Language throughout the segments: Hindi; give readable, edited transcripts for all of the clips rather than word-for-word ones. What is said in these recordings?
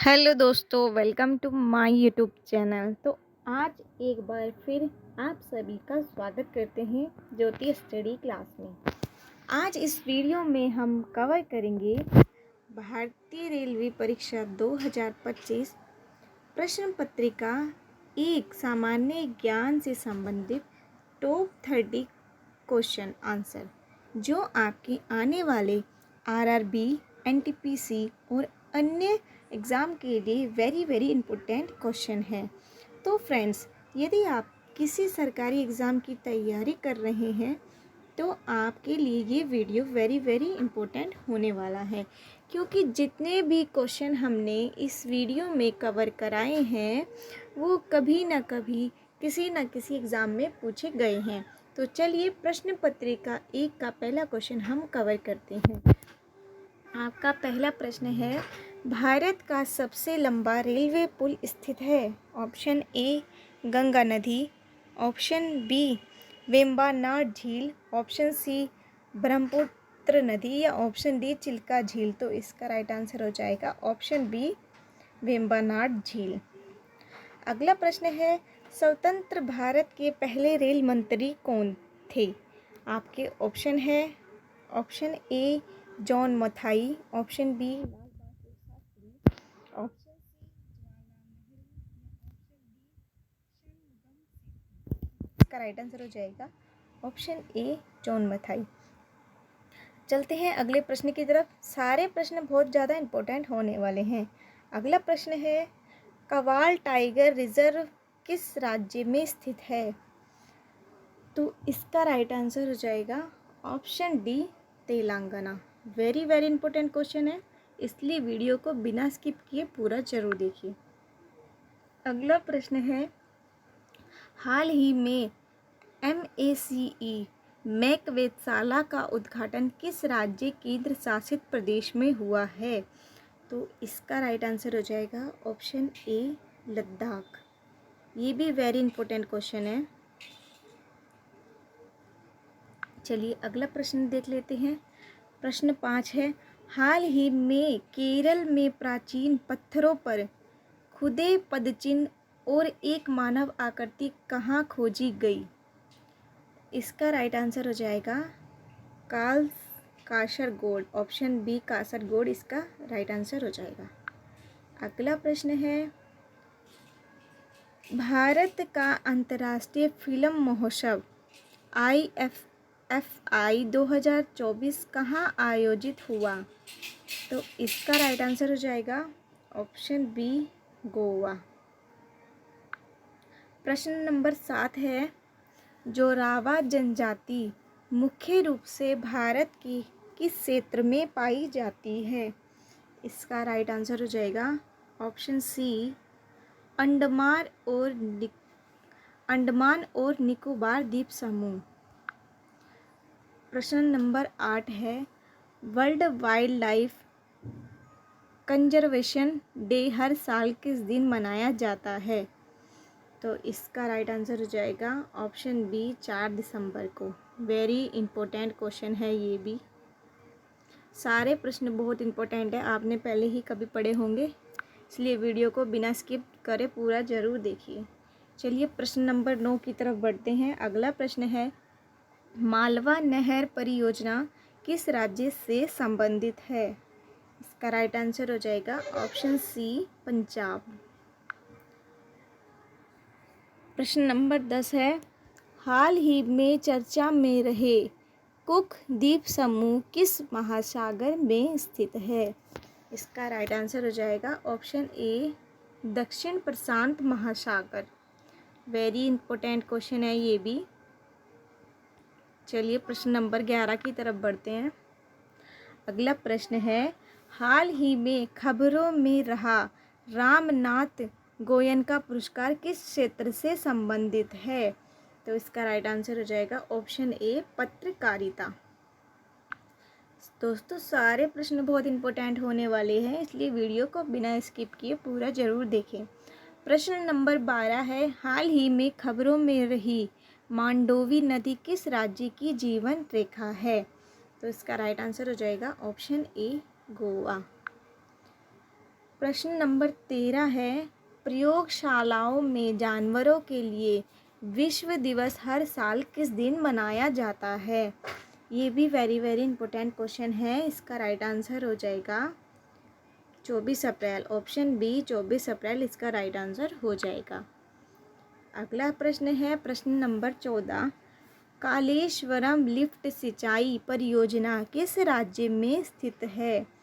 हेलो दोस्तों, welcome to my YouTube channel. तो आज एक बार फिर आप सभी का स्वागत करते हैं ज्योति स्टडी क्लास में। आज इस वीडियो में हम कवर करेंगे भारतीय रेलवे परीक्षा 2025 प्रश्न पत्रिका एक सामान्य ज्ञान से संबंधित टॉप 30 क्वेश्चन आंसर, जो आपके आने वाले आरआरबी, एनटीपीसी और अन्य एग्ज़ाम के लिए वेरी इम्पोर्टेंट क्वेश्चन है। तो फ्रेंड्स, यदि आप किसी सरकारी एग्ज़ाम की तैयारी कर रहे हैं तो आपके लिए ये वीडियो वेरी इम्पोर्टेंट होने वाला है, क्योंकि जितने भी क्वेश्चन हमने इस वीडियो में कवर कराए हैं वो कभी ना कभी किसी न किसी एग्ज़ाम में पूछे गए हैं। तो चलिए प्रश्न पत्रिका एक का पहला क्वेश्चन हम कवर करते हैं। आपका पहला प्रश्न है, भारत का सबसे लंबा रेलवे पुल स्थित है? ऑप्शन ए गंगा नदी, ऑप्शन बी वेम्बनाड झील, ऑप्शन सी ब्रह्मपुत्र नदी या ऑप्शन डी चिल्का झील। तो इसका राइट आंसर हो जाएगा ऑप्शन बी वेम्बनाड झील। अगला प्रश्न है, स्वतंत्र भारत के पहले रेल मंत्री कौन थे? आपके ऑप्शन है option A John Mathai, option B option का राइट आंसर हो जाएगा ऑप्शन ए जॉन मथाई। चलते हैं अगले प्रश्न की तरफ। सारे प्रश्न बहुत ज़्यादा इम्पोर्टेंट होने वाले हैं। अगला प्रश्न है, कवाल टाइगर रिजर्व किस राज्य में स्थित है? तो इसका राइट आंसर हो जाएगा option D Telangana. Very important question है, इसलिए वीडियो को बिना स्किप किए पूरा जरूर देखिए। अगला प्रश्न है, हाल ही में MACE मैक वेधशाला का उद्घाटन किस राज्य केंद्र शासित प्रदेश में हुआ है? तो इसका राइट आंसर हो जाएगा ऑप्शन ए लद्दाख। ये भी वेरी इंपॉर्टेंट क्वेश्चन है। चलिए अगला प्रश्न देख लेते हैं। प्रश्न 5 है, हाल ही में केरल में प्राचीन पत्थरों पर खुदे पदचिन्ह और एक मानव आकृति कहाँ खोजी गई? इसका राइट आंसर हो जाएगा कासरगोड। ऑप्शन बी कासरगोड इसका राइट आंसर हो जाएगा। अगला प्रश्न है, भारत का अंतर्राष्ट्रीय फिल्म महोत्सव IFFI 2024 कहाँ आयोजित हुआ? तो इसका राइट आंसर हो जाएगा ऑप्शन बी गोवा। प्रश्न नंबर 7 है, जोरावा जनजाति मुख्य रूप से भारत की किस क्षेत्र में पाई जाती है? इसका राइट आंसर हो जाएगा ऑप्शन सी अंडमान और निकोबार द्वीप समूह। प्रश्न नंबर 8 है, World Wildlife Conservation Day हर साल किस दिन मनाया जाता है? तो इसका राइट आंसर हो जाएगा ऑप्शन बी 4 दिसंबर को। वेरी इम्पोर्टेंट क्वेश्चन है ये भी। सारे प्रश्न बहुत इम्पोर्टेंट है, आपने पहले ही कभी पढ़े होंगे, इसलिए वीडियो को बिना स्किप करे पूरा ज़रूर देखिए। चलिए प्रश्न नंबर 9 की तरफ बढ़ते हैं। अगला प्रश्न है, मालवा नहर परियोजना किस राज्य से संबंधित है? इसका राइट आंसर हो जाएगा ऑप्शन सी पंजाब। प्रश्न नंबर 10 है, हाल ही में चर्चा में रहे कुक द्वीप समूह किस महासागर में स्थित है? इसका राइट आंसर हो जाएगा ऑप्शन ए दक्षिण प्रशांत महासागर। वेरी इंपॉर्टेंट क्वेश्चन है ये भी। चलिए प्रश्न नंबर 11 की तरफ बढ़ते हैं। अगला प्रश्न है, हाल ही में खबरों में रहा रामनाथ गोयनका पुरस्कार किस क्षेत्र से संबंधित है? तो इसका राइट आंसर हो जाएगा ऑप्शन ए पत्रकारिता। दोस्तों सारे प्रश्न बहुत इंपॉर्टेंट होने वाले हैं, इसलिए वीडियो को बिना स्किप किए पूरा ज़रूर देखें। प्रश्न नंबर 12 है, हाल ही में खबरों में रही मांडोवी नदी किस राज्य की जीवन रेखा है? तो इसका राइट आंसर हो जाएगा ऑप्शन ए गोवा। प्रश्न नंबर 13 है, प्रयोगशालाओं में जानवरों के लिए विश्व दिवस हर साल किस दिन मनाया जाता है? ये भी वेरी इंपॉर्टेंट क्वेश्चन है। इसका राइट आंसर हो जाएगा 24 अप्रैल। ऑप्शन बी 24 अप्रैल इसका राइट आंसर हो जाएगा। अगला प्रश्न है प्रश्न नंबर 14, कालेश्वरम लिफ्ट सिंचाई परियोजना किस राज्य में स्थित है?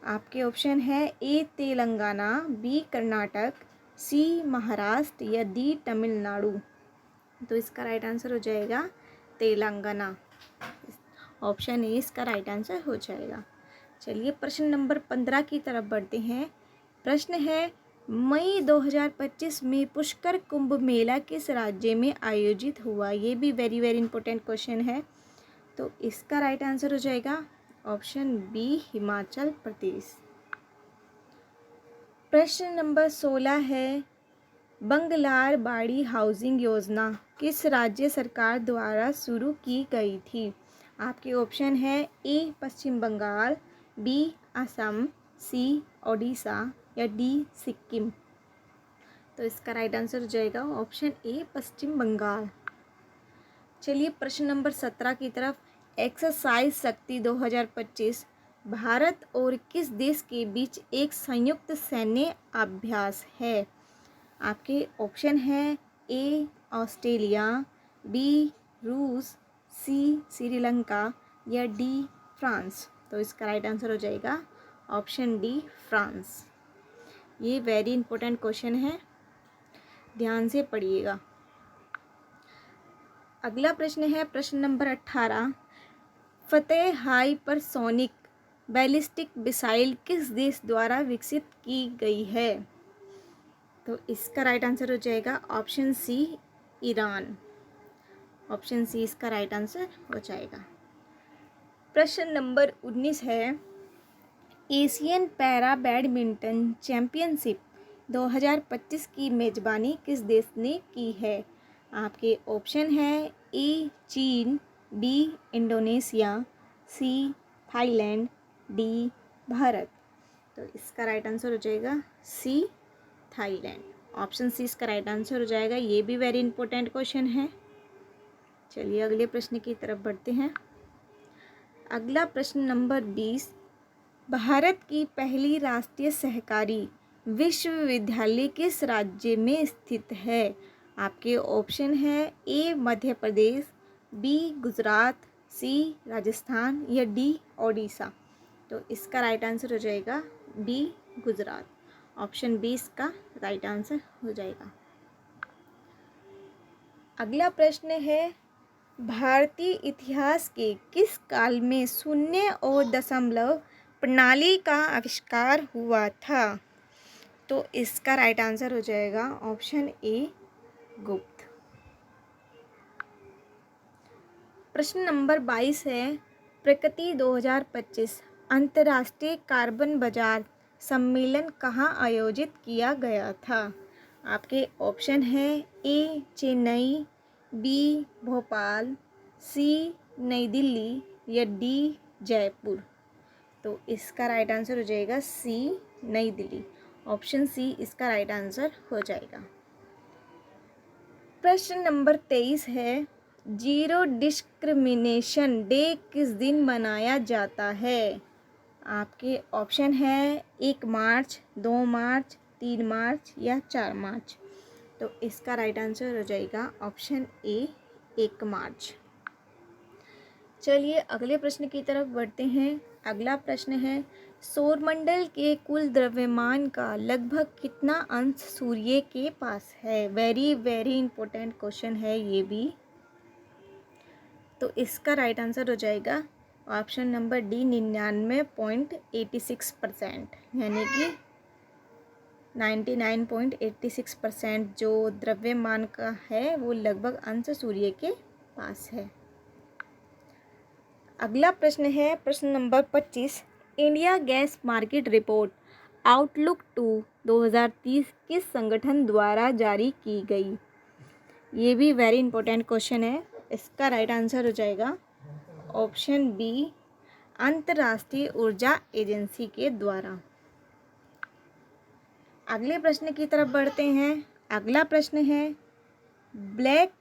आपके ऑप्शन है ए तेलंगाना, बी कर्नाटक, सी महाराष्ट्र या डी तमिलनाडु। तो इसका राइट आंसर हो जाएगा तेलंगाना। ऑप्शन ए इसका राइट आंसर हो जाएगा। चलिए प्रश्न नंबर 15 की तरफ बढ़ते हैं। प्रश्न है, मई 2025 में पुष्कर कुंभ मेला किस राज्य में आयोजित हुआ? ये भी वेरी इंपॉर्टेंट क्वेश्चन है। तो इसका राइट आंसर हो जाएगा ऑप्शन बी हिमाचल प्रदेश। प्रश्न नंबर 16 है, बंगलार बाड़ी हाउसिंग योजना किस राज्य सरकार द्वारा शुरू की गई थी? आपके ऑप्शन है ए पश्चिम बंगाल, बी असम, सी ओडिशा या डी सिक्किम। तो इसका राइट आंसर हो जाएगा ऑप्शन ए पश्चिम बंगाल। चलिए प्रश्न नंबर 17 की तरफ। एक्सरसाइज शक्ति 2025 भारत और किस देश के बीच एक संयुक्त सैन्य अभ्यास है? आपके ऑप्शन है ए ऑस्ट्रेलिया, बी रूस, सी श्रीलंका या डी फ्रांस। तो इसका राइट आंसर हो जाएगा ऑप्शन डी फ्रांस। ये वेरी इंपॉर्टेंट क्वेश्चन है, ध्यान से पढ़िएगा। अगला प्रश्न है प्रश्न नंबर 18, फतेह हाइपरसोनिक बैलिस्टिक मिसाइल किस देश द्वारा विकसित की गई है? तो इसका राइट आंसर हो जाएगा option C Iran. Option C इसका राइट आंसर हो जाएगा। प्रश्न नंबर 19 है, एशियन पैरा बैडमिंटन चैंपियनशिप 2025 की मेजबानी किस देश ने की है? आपके ऑप्शन है ए चीन, B Indonesia, C Thailand, D Bharat. तो इसका राइट आंसर हो जाएगा सी थाईलैंड। ऑप्शन सी इसका राइट आंसर हो जाएगा। ये भी वेरी इंपॉर्टेंट क्वेश्चन है। चलिए अगले प्रश्न की तरफ बढ़ते हैं। अगला प्रश्न नंबर 20, भारत की पहली राष्ट्रीय सहकारी विश्वविद्यालय किस राज्य में स्थित है? आपके ऑप्शन है ए मध्य प्रदेश, बी गुजरात, सी राजस्थान या डी ओडिशा। तो इसका राइट आंसर हो जाएगा बी गुजरात। ऑप्शन बी इसका राइट आंसर हो जाएगा। अगला प्रश्न है, भारतीय इतिहास के किस काल में शून्य और दशमलव प्रणाली का आविष्कार हुआ था? तो इसका राइट आंसर हो जाएगा ऑप्शन ए गुप्त। प्रश्न नंबर 22 है, प्रकृति 2025 अंतर्राष्ट्रीय कार्बन बाजार सम्मेलन कहाँ आयोजित किया गया था? आपके ऑप्शन है ए चेन्नई, बी भोपाल, सी नई दिल्ली या डी जयपुर। तो इसका राइट आंसर हो जाएगा सी नई दिल्ली। ऑप्शन सी इसका राइट आंसर हो जाएगा। प्रश्न नंबर 23 है, जीरो डिस्क्रिमिनेशन डे किस दिन मनाया जाता है? आपके ऑप्शन है 1 मार्च, 2 मार्च, 3 मार्च या 4 मार्च। तो इसका राइट आंसर हो जाएगा ऑप्शन ए 1 मार्च। चलिए अगले प्रश्न की तरफ बढ़ते हैं। अगला प्रश्न है, सौरमंडल के कुल द्रव्यमान का लगभग कितना अंश सूर्य के पास है? वेरी इंपॉर्टेंट क्वेश्चन है ये भी। तो इसका राइट आंसर हो जाएगा ऑप्शन नंबर डी 99.86%, यानी कि 99.86% जो द्रव्यमान का है वो लगभग अंश सूर्य के पास है। अगला प्रश्न है प्रश्न number 25, India gas market report outlook 2 2030 किस संगठन द्वारा जारी की गई? ये भी वेरी इंपॉर्टेंट क्वेश्चन है। इसका राइट आंसर हो जाएगा ऑप्शन बी अंतर्राष्ट्रीय ऊर्जा एजेंसी के द्वारा। अगले प्रश्न की तरफ बढ़ते हैं। अगला प्रश्न है, ब्लैक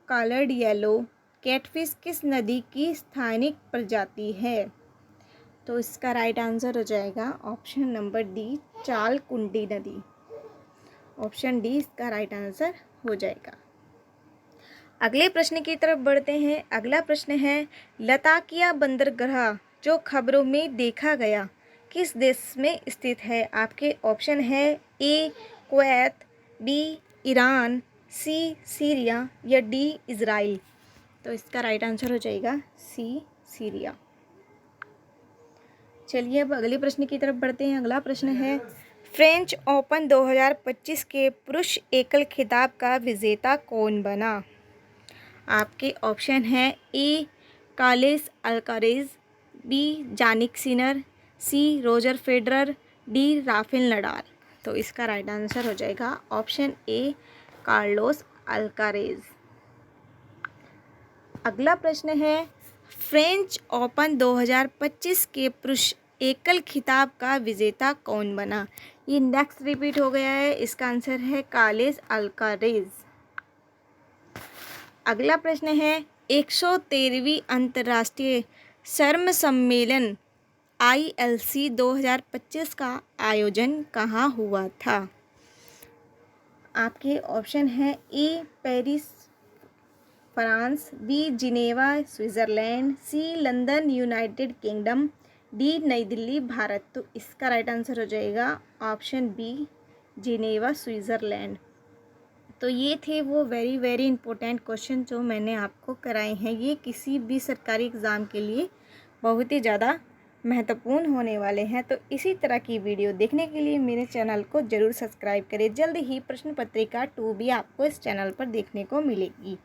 कलर्ड येलो कैटफिश किस नदी की स्थानिक प्रजाति है? तो इसका राइट आंसर हो जाएगा ऑप्शन नंबर डी, चालकुंडी नदी। ऑप्शन डी इसका राइट आंसर हो जाएगा। अगले प्रश्न की तरफ बढ़ते हैं। अगला प्रश्न है, लताकिया बंदरगाह जो खबरों में देखा गया किस देश में स्थित है? आपके ऑप्शन है ए कुवैत, बी ईरान, सी सीरिया या डी इज़राइल। तो इसका राइट आंसर हो जाएगा सी सीरिया। चलिए अब अगले प्रश्न की तरफ बढ़ते हैं। अगला प्रश्न है, फ्रेंच ओपन 2025 के पुरुष एकल खिताब का विजेता कौन बना? आपके ऑप्शन है A Carlos Alcaraz, B Jannik Sinner, C Roger Federer, D Rafael Nadal. तो इसका राइट आंसर हो जाएगा ऑप्शन ए कार्लोस अल्काराज। अगला प्रश्न है, फ्रेंच ओपन 2025 के पुरुष एकल खिताब का विजेता कौन बना? ये नेक्स्ट रिपीट हो गया है। इसका आंसर है कार्लोस अल्काराज। अगला प्रश्न है, 113वीं अंतर्राष्ट्रीय श्रम सम्मेलन ILC 2025 का आयोजन कहाँ हुआ था? आपके ऑप्शन है A Paris France, B Geneva Switzerland, C London United Kingdom, D New Delhi Bharat. तो इसका राइट आंसर हो जाएगा ऑप्शन बी जिनेवा स्विट्ज़रलैंड। तो ये थे वो वेरी इंपॉर्टेंट क्वेश्चन जो मैंने आपको कराए हैं। ये किसी भी सरकारी एग्ज़ाम के लिए बहुत ही ज़्यादा महत्वपूर्ण होने वाले हैं। तो इसी तरह की वीडियो देखने के लिए मेरे चैनल को ज़रूर सब्सक्राइब करें। जल्द ही प्रश्न पत्रिका 2 भी आपको इस चैनल पर देखने को मिलेगी।